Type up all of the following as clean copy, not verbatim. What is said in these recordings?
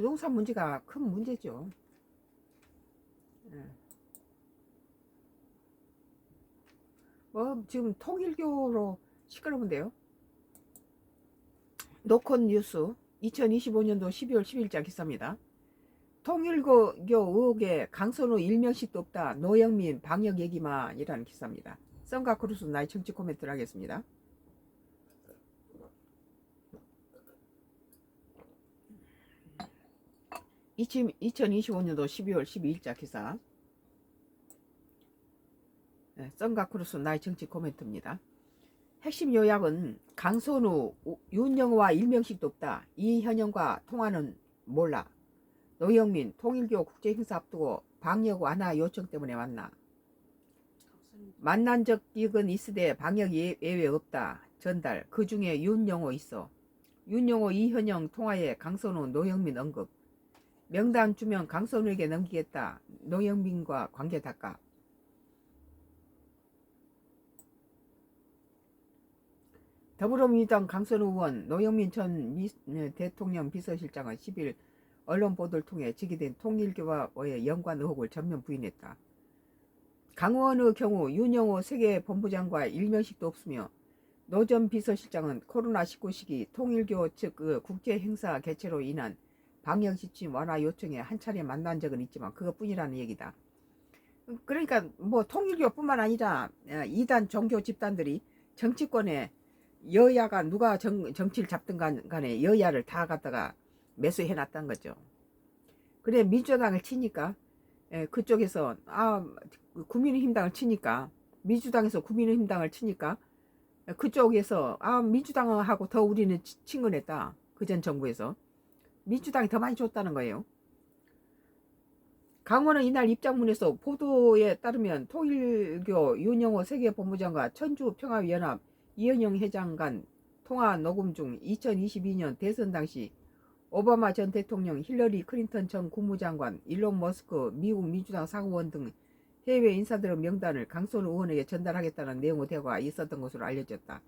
부동산 문제가 큰 문제죠. 예. 뭐 지금 통일교로 시끄러운데요. 노컷 뉴스 2025년도 12월 10일자 기사입니다. 통일교 의혹에 강선우 일명씩도 없다. 노영민 방역 얘기만이라는 기사입니다. 썬가 크루스 나의 정치 코멘트를 하겠습니다. 2025년도 12월 12일자 기사. 썬가 크루스 나의 정치 코멘트입니다. 핵심 요약은 강선우, 윤영호와 일명씩도 없다. 이현영과 통화는 몰라. 노영민, 통일교 국제행사 앞두고 방역 완화 요청 때문에 왔나. 만난 적은 있으되 방역 예외 없다. 전달. 그 중에 윤영호 있어. 윤영호, 이현영 통화에 강선우, 노영민 언급. 명단 주면 강선우에게 넘기겠다. 노영민과 관계 닦아. 더불어민주당 강선우 의원, 노영민 전 대통령 비서실장은 10일 언론 보도를 통해 제기된 통일교와의 연관 의혹을 전면 부인했다. 강 의원의 경우 윤영호 세계본부장과 일면식도 없으며 노 전 비서실장은 코로나19 시기 통일교 측 국제행사 개최로 인한 방역지침 완화 요청에 한 차례 만난 적은 있지만 그것뿐이라는 얘기다. 그러니까 뭐 통일교뿐만 아니라 이단 종교 집단들이 정치권에 여야가 누가 정치를 잡든 간에 여야를 다 갖다가 매수해놨다는 거죠. 그래 민주당을 치니까 그쪽에서 국민의힘당을 치니까 민주당에서 국민의힘당을 치니까 그쪽에서 민주당하고 더 우리는 친근했다. 그전 정부에서 민주당이 더 많이 줬다는 거예요. 강원은 이날 입장문에서 보도에 따르면 통일교 윤영호 세계본부장과 천주평화연합 이현영 회장 간 통화 녹음 중 2022년 대선 당시 오바마 전 대통령, 힐러리 클린턴 전 국무장관, 일론 머스크 미국 민주당 상원의원 등 해외 인사들의 명단을 강선우 의원에게 전달하겠다는 내용의 대화가 있었던 것으로 알려졌다.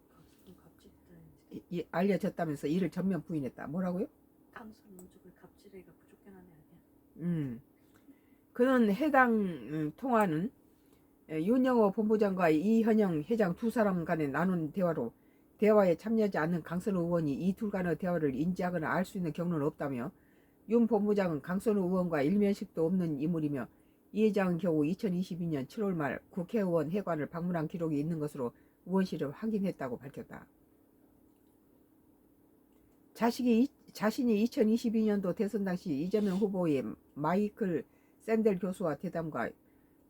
알려졌다면서 이를 전면 부인했다. 뭐라고요? 강선우 쪽을 갑질해가 부족해하네 아니야. 그는 해당 통화는 윤영호 본부장과 이현영 회장 두 사람 간에 나눈 대화로 대화에 참여하지 않는 강선우 의원이 이 둘 간의 대화를 인지하거나 알 수 있는 경로는 없다며 윤 본부장은 강선우 의원과 일면식도 없는 인물이며 이 회장은 겨우 2022년 7월 말 국회의원 회관을 방문한 기록이 있는 것으로 의원실을 확인했다고 밝혔다. 자신이 2022년도 대선 당시 이재명 후보의 마이클 샌델 교수와 대담과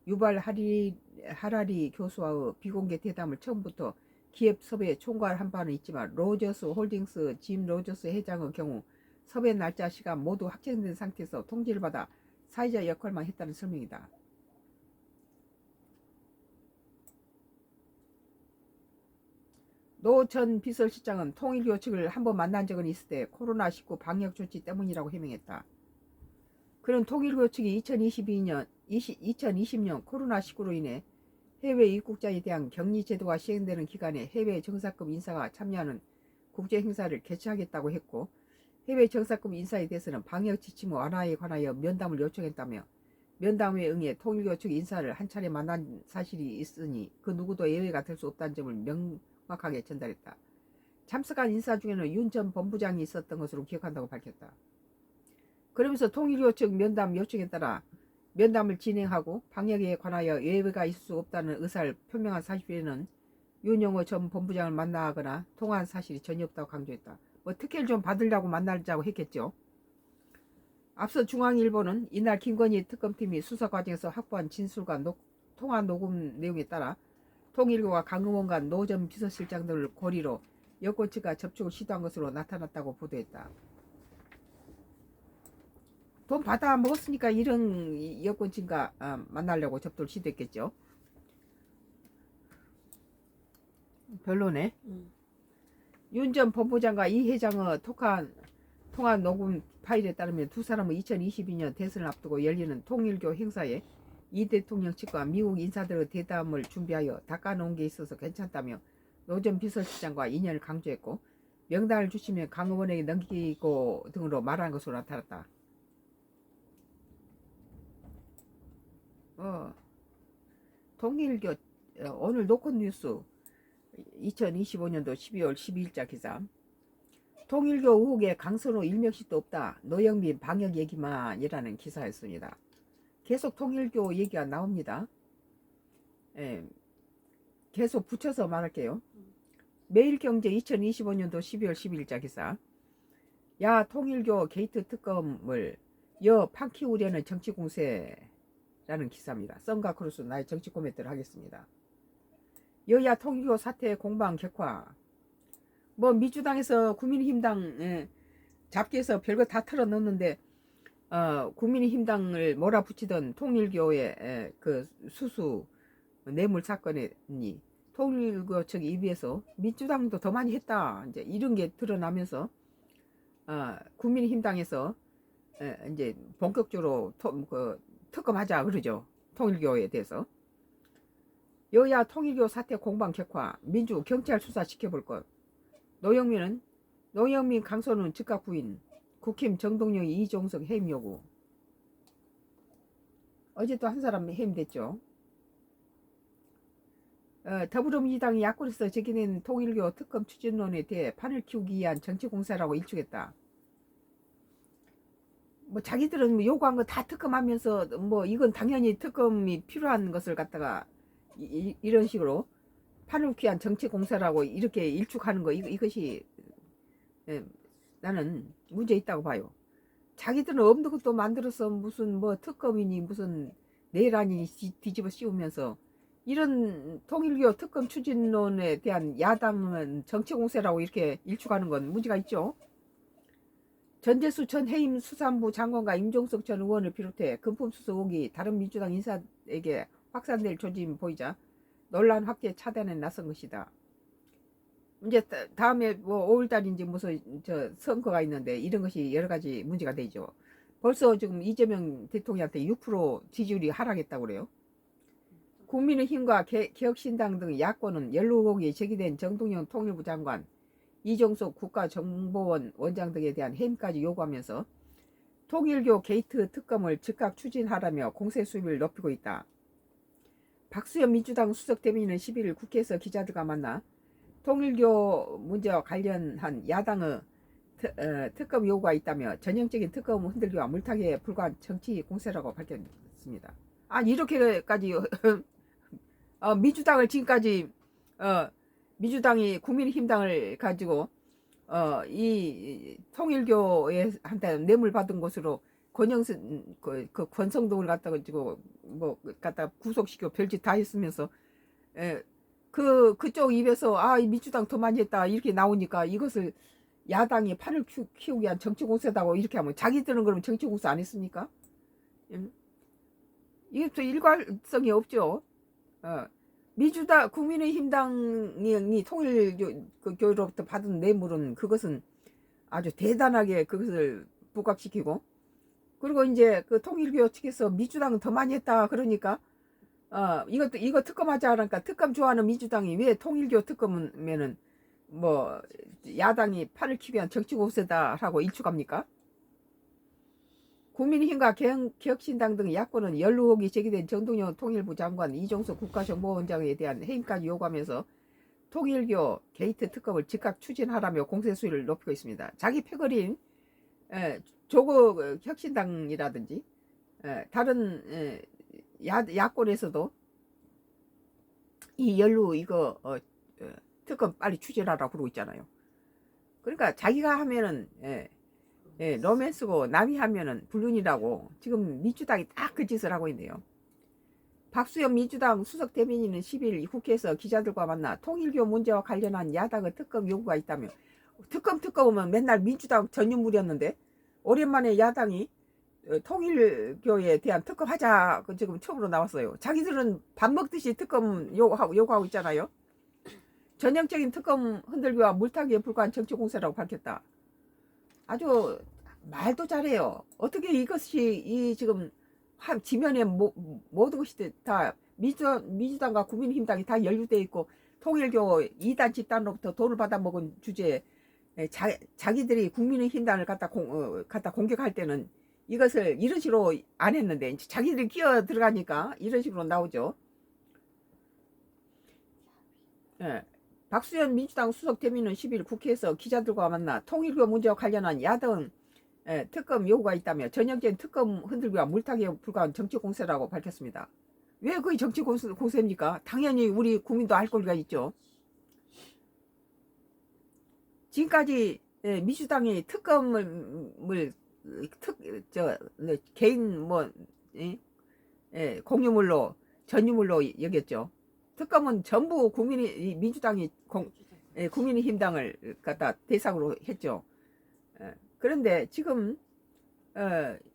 유발 하라리 교수와의 비공개 대담을 처음부터 기획 섭외에 총괄한 바는 있지만 로저스 홀딩스 짐 로저스 회장의 경우 섭외 날짜 시간 모두 확정된 상태에서 통지를 받아 사회자 역할만 했다는 설명이다. 노 전 비서실장은 통일교 측을 한번 만난 적은 있을 때 코로나19 방역 조치 때문이라고 해명했다. 그는 통일교 측이 2020년 코로나19로 인해 해외 입국자에 대한 격리 제도가 시행되는 기간에 해외 정사급 인사가 참여하는 국제 행사를 개최하겠다고 했고 해외 정사급 인사에 대해서는 방역 지침 완화에 관하여 면담을 요청했다며 면담에 응해 통일교 측 인사를 한 차례 만난 사실이 있으니 그 누구도 예외가 될 수 없다는 점을 명확하게 전달했다. 참석한 인사 중에는 윤 전 본부장이 있었던 것으로 기억한다고 밝혔다. 그러면서 통일교 측 면담 요청에 따라 면담을 진행하고 방역에 관하여 예외가 있을 수 없다는 의사를 표명한 사실에는 윤영호 전 본부장을 만나거나 통화한 사실이 전혀 없다고 강조했다. 뭐 특혜를 좀 받으려고 만나자고 했겠죠. 앞서 중앙일보는 이날 김건희 특검팀이 수사 과정에서 확보한 진술과 통화 녹음 내용에 따라 통일교와 강 의원 간 노 전 비서실장 등을 고리로 여권 측과 접촉을 시도한 것으로 나타났다고 보도했다. 돈 받아 먹었으니까 이런 여권친과 만나려고 접촉을 시도했겠죠. 별로네. 윤 전 본부장과 이 회장의 통화 녹음 파일에 따르면 두 사람은 2022년 대선을 앞두고 열리는 통일교 행사에 이 대통령 측과 미국 인사들의 대담을 준비하여 닦아놓은 게 있어서 괜찮다며 노 전 비서실장과 인연을 강조했고 명단을 주시면 강 의원에게 넘기고 등으로 말한 것으로 나타났다. 통일교 오늘 노컷 뉴스 2025년도 12월 12일자 기사. 통일교 의혹에 강선호 일명씩도 없다. 노영민 방역 얘기만이라는 기사였습니다. 계속 통일교 얘기가 나옵니다. 예, 계속 붙여서 말할게요. 매일경제 2025년도 12월 12일자 기사. 야 통일교 게이트 특검을 여 판키우려는 정치공세라는 기사입니다. 썬과 크루스 나의 정치 코멘트를 하겠습니다. 여야 통일교 사태 공방 격화. 뭐 민주당에서 국민의힘당 잡기에서 별거 다 털어넣는데 국민의힘당을 몰아붙이던 통일교의 그 수수 뇌물 사건이 통일교 측 입에서 민주당도 더 많이 했다 이제 이런 게 드러나면서 국민의힘당에서 이제 본격적으로 특검하자 그러죠. 통일교에 대해서. 여야 통일교 사태 공방 격화. 민주 경찰 수사 지켜볼 것. 노영민 강선훈 즉각 부인. 국힘 정동영이 이종석 해임 요구. 어제 또 한 사람 해임됐죠. 더불어민주당이 야권에서 제기된 통일교 특검 추진론에 대해 판을 키우기 위한 정치공세라고 일축했다. 뭐 자기들은 뭐 요구한 거 다 특검하면서 뭐 이건 당연히 특검이 필요한 것을 갖다가 이런 식으로 판을 키운 정치공세라고 이렇게 일축하는 거 이것이 나는 문제 있다고 봐요. 자기들은 없는 것도 만들어서 무슨 뭐 특검이니 무슨 내란이 뒤집어 씌우면서 이런 통일교 특검 추진론에 대한 야당은 정치공세라고 이렇게 일축하는 건 문제가 있죠. 전재수 전 해임 수산부 장관과 임종석 전 의원을 비롯해 금품수수 의혹이 다른 민주당 인사에게 확산될 조짐 보이자 논란 확대 차단에 나선 것이다. 이제 다음에 뭐 5월달인지 무슨 선거가 있는데 이런 것이 여러 가지 문제가 되죠. 벌써 지금 이재명 대통령한테 6% 지지율이 하락했다고 그래요. 국민의힘과 개혁신당 등 야권은 연루 의혹이 제기된 정동영 통일부 장관, 이종석 국가정보원 원장 등에 대한 해임까지 요구하면서 통일교 게이트 특검을 즉각 추진하라며 공세 수위를 높이고 있다. 박수현 민주당 수석 대변인은 11일 국회에서 기자들과 만나 통일교 문제와 관련한 야당의 특검 요구가 있다며 전형적인 특검 흔들기와 물타기에 불과한 정치 공세라고 밝혔습니다. 아니 이렇게까지 민주당을 지금까지 민주당이 국민의힘당을 가지고 이 통일교에 한테 뇌물 받은 것으로 그 권성동을 갖다 가지고 뭐 갖다 구속시켜 별짓 다 했으면서 그쪽 입에서 이 민주당 더 많이 했다 이렇게 나오니까 이것을 야당이 판을 키우기 위한 정치공세다고 이렇게 하면 자기들은 그러면 정치공세 안 했습니까? 이게 또 일관성이 없죠. 민주당 국민의힘당이 통일교로부터 받은 뇌물은 그것은 아주 대단하게 그것을 부각시키고 그리고 이제 그 통일교 측에서 민주당은 더 많이 했다 그러니까 이거 특검하자 하니까 특검 좋아하는 민주당이 왜 통일교 특검이면은 뭐 야당이 판을 키기 위한 정치공세다라고 일축합니까? 국민의힘과 개혁신당 등 야권은 연루 의혹이 제기된 정동영 통일부 장관, 이종석 국가정보원장에 대한 해임까지 요구하면서 통일교 게이트 특검을 즉각 추진하라며 공세 수위를 높이고 있습니다. 자기 패거리인 조국 혁신당이라든지 다른 야권에서도 이 연루 이거 특검 빨리 추진하라고 그러고 있잖아요. 그러니까 자기가 하면은 로맨스고 남이 하면은 불륜이라고 지금 민주당이 딱 그 짓을 하고 있네요. 박수현 민주당 수석 대변인은 10일 국회에서 기자들과 만나 통일교 문제와 관련한 야당의 특검 요구가 있다며 특검은 맨날 민주당 전유물이었는데 오랜만에 야당이 통일교에 대한 특검 하자 지금 처음으로 나왔어요. 자기들은 밥 먹듯이 특검 요구하고 있잖아요. 전형적인 특검 흔들기와 물타기에 불과한 정치공세라고 밝혔다. 아주 말도 잘해요. 어떻게 이것이 이 지금 지면에 모든 것이 다 민주당과 국민의힘당이 다 연루돼 있고 통일교 2단 집단으로부터 돈을 받아먹은 주제에 자기들이 국민의힘당을 갖다 공격할 때는 이것을 이런 식으로 안 했는데 이제 자기들이 끼어 들어가니까 이런 식으로 나오죠. 예. 박수현 민주당 수석 대변인은 10일 국회에서 기자들과 만나 통일교 문제와 관련한 야당 특검 요구가 있다며 전형적인 특검 흔들기와 물타기에 불과한 정치 공세라고 밝혔습니다. 왜 그게 정치 공세입니까? 당연히 우리 국민도 알 권리가 있죠. 지금까지 민주당이 특검을 개인 공유물로 전유물로 여겼죠. 특검은 전부 국민이 민주당이 국민의힘당을 갖다 대상으로 했죠. 그런데 지금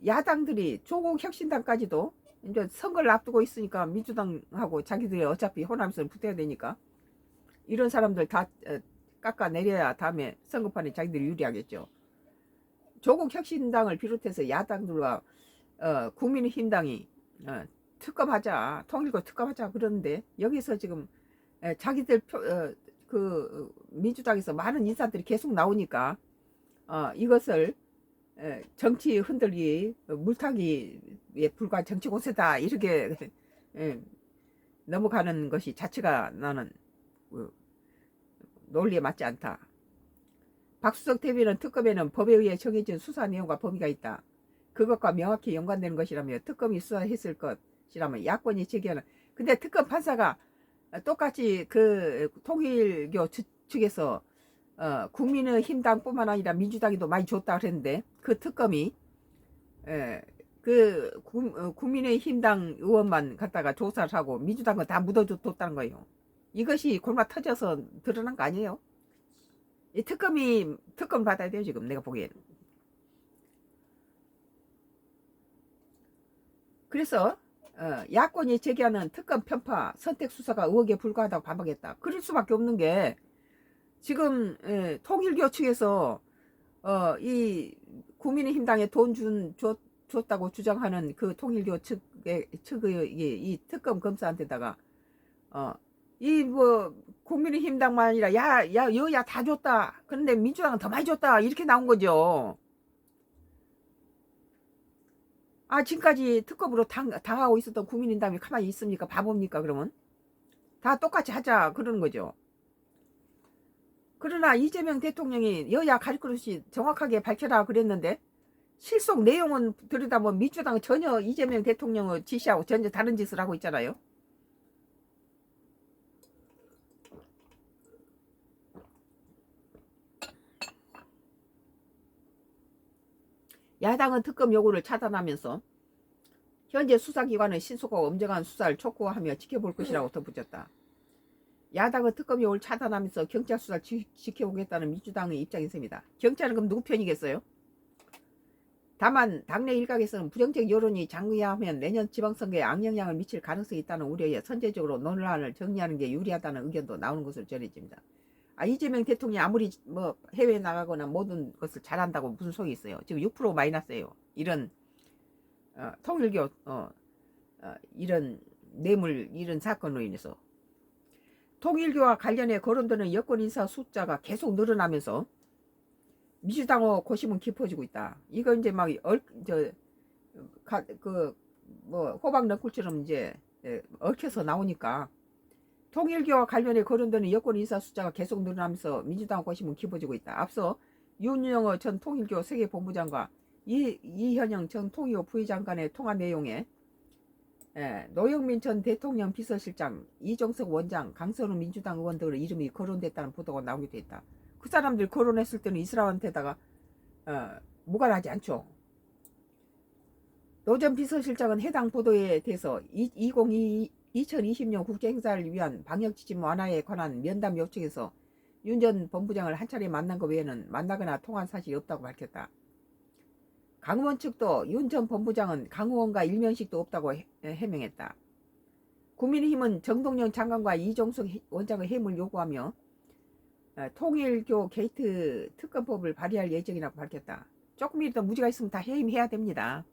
야당들이 조국 혁신당까지도 이제 선거를 앞두고 있으니까 민주당하고 자기들이 어차피 호남에서 붙어야 되니까 이런 사람들 다 깎아내려야 다음에 선거판에 자기들이 유리하겠죠. 조국 혁신당을 비롯해서 야당들과 국민의힘당이 특검하자, 통일교 특검하자 그러는데 여기서 지금 자기들 그 민주당에서 많은 인사들이 계속 나오니까 이것을 정치 흔들기, 물타기에 불과한 정치 공세다 이렇게 넘어가는 것이 자체가 나는 논리에 맞지 않다. 박수석 대변인은 특검에는 법에 의해 정해진 수사 내용과 범위가 있다. 그것과 명확히 연관되는 것이라며 특검이 수사했을 것이라면 야권이 제기하는. 근데 특검 판사가 똑같이 그 통일교 측에서 국민의힘당뿐만 아니라 민주당에도 많이 줬다 그랬는데 그 특검이 국민의힘당 의원만 갖다가 조사를 하고 민주당은 다 묻어줬다는 거예요. 이것이 골마 터져서 드러난 거 아니에요? 이 특검 받아야 돼요 지금 내가 보기에는. 그래서 야권이 제기하는 특검 편파 선택 수사가 의혹에 불과하다고 반박했다. 그럴 수밖에 없는 게 지금 통일교 측에서 이 국민의힘당에 돈 줬다고 주장하는 그 통일교 측의 이 특검 검사한테다가 이 뭐 국민의힘당만 아니라 여야 다 줬다. 그런데 민주당은 더 많이 줬다. 이렇게 나온 거죠. 지금까지 특검으로 당하고 있었던 국민의힘당이 가만히 있습니까? 바보입니까? 그러면 다 똑같이 하자 그러는 거죠. 그러나 이재명 대통령이 여야 가릴 것 없이 정확하게 밝혀라 그랬는데 실속 내용은 들여다보면 민주당은 전혀 이재명 대통령을 지시하고 전혀 다른 짓을 하고 있잖아요. 야당은 특검 요구를 차단하면서 현재 수사기관은 신속하고 엄정한 수사를 촉구하며 지켜볼 것이라고 덧붙였다. 야당은 특검 요구를 차단하면서 경찰 수사를 지켜보겠다는 민주당의 입장인 셈이다. 경찰은 그럼 누구 편이겠어요? 다만 당내 일각에서는 부정적 여론이 장기화하면 내년 지방선거에 악영향을 미칠 가능성이 있다는 우려에 선제적으로 논란을 정리하는 게 유리하다는 의견도 나오는 것으로 전해집니다. 이재명 대통령이 아무리 뭐 해외에 나가거나 모든 것을 잘한다고 무슨 소용이 있어요. 지금 6% 마이너스예요. 이런 통일교 이런 뇌물 이런 사건으로 인해서 통일교와 관련해 거론되는 여권 인사 숫자가 계속 늘어나면서 민주당의 고심은 깊어지고 있다. 이거 이제 막 호박 넝쿨처럼 이제 얽혀서 나오니까 통일교와 관련해 거론되는 여권 인사 숫자가 계속 늘어나면서 민주당 고심은 깊어지고 있다. 앞서 윤영호 전 통일교 세계본부장과 이현영 전 통일교 부회장 간의 통화 내용에 노영민 전 대통령 비서실장, 이종석 원장, 강선우 민주당 의원 등의 이름이 거론됐다는 보도가 나오기도 했다. 그 사람들 거론했을 때는 이 사람한테다가 무관하지 않죠. 노 전 비서실장은 해당 보도에 대해서 2020년 국제행사를 위한 방역지침 완화에 관한 면담 요청에서 윤 전 본부장을 한 차례 만난 것 외에는 만나거나 통화한 사실이 없다고 밝혔다. 강의원 측도 윤 전 본부장은 강의원과 일면식도 없다고 해명했다. 국민의힘은 정동영 장관과 이종석 원장의 해임을 요구하며 통일교 게이트 특검법을 발의할 예정이라고 밝혔다. 조금이라도 무지가 있으면 다 해임해야 됩니다.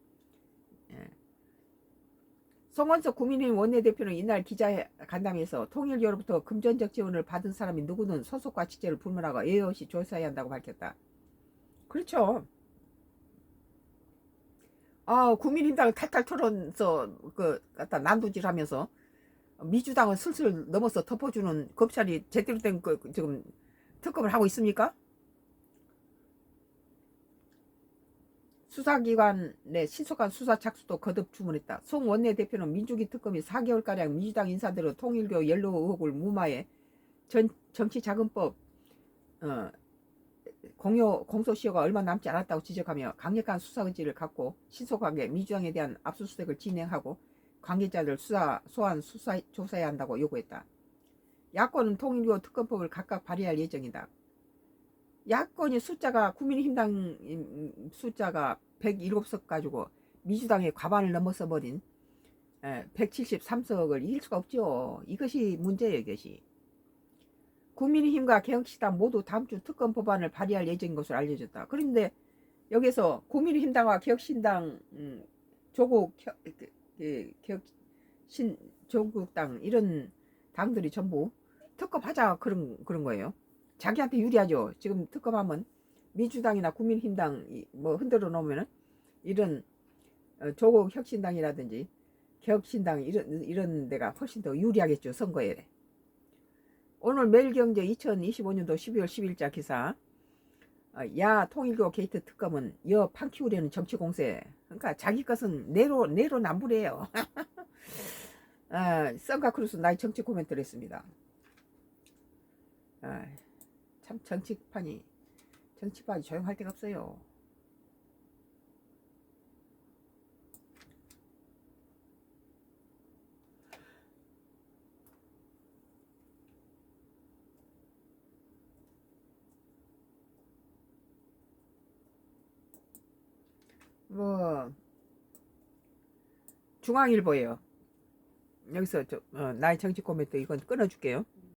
송원석 국민의힘 원내대표는 이날 기자간담회에서 통일교로부터 금전적 지원을 받은 사람이 누구는 소속과 직제를 불문하고 예외 없이 조사해야 한다고 밝혔다. 그렇죠. 아, 국민의힘당을 탈탈 털어서 그 갖다 난도질하면서 민주당을 슬슬 넘어서 덮어주는 검찰이 제대로 된 그 지금 특검을 하고 있습니까? 수사기관의 신속한 수사 착수도 거듭 주문했다. 송 원내대표는 민주기 특검이 4개월가량 민주당 인사들의 통일교 연루 의혹을 무마해 정치자금법 공소시효가 얼마 남지 않았다고 지적하며 강력한 수사 의지를 갖고 신속하게 민주당에 대한 압수수색을 진행하고 관계자들 소환 조사해야 한다고 요구했다. 야권은 통일교 특검법을 각각 발의할 예정이다. 야권이 숫자가 국민의힘당 숫자가 107석 가지고 민주당의 과반을 넘어서 버린 173석을 이길 수가 없죠. 이것이 문제예요. 이것이. 국민의힘과 개혁신당 모두 다음 주 특검 법안을 발의할 예정인 것으로 알려졌다. 그런데 여기서 국민의힘당과 개혁신당 조국당 이런 당들이 전부 특검하자 그런 거예요. 자기한테 유리하죠. 지금 특검하면 민주당이나 국민의힘당 뭐 흔들어 놓으면은 이런 조국 혁신당이라든지 개혁신당 이런 데가 훨씬 더 유리하겠죠. 선거에. 오늘 매일경제 2025년도 12월 10일자 기사. 야 통일교 게이트 특검은 여 판키우려는 정치공세. 그러니까 자기 것은 내로 남부래요. 썬가크루스 나의 정치 코멘트를 했습니다. 참 정치판이 조용할 데가 없어요. 뭐 중앙일보예요. 여기서 나의 정치 코멘트 이건 끊어줄게요.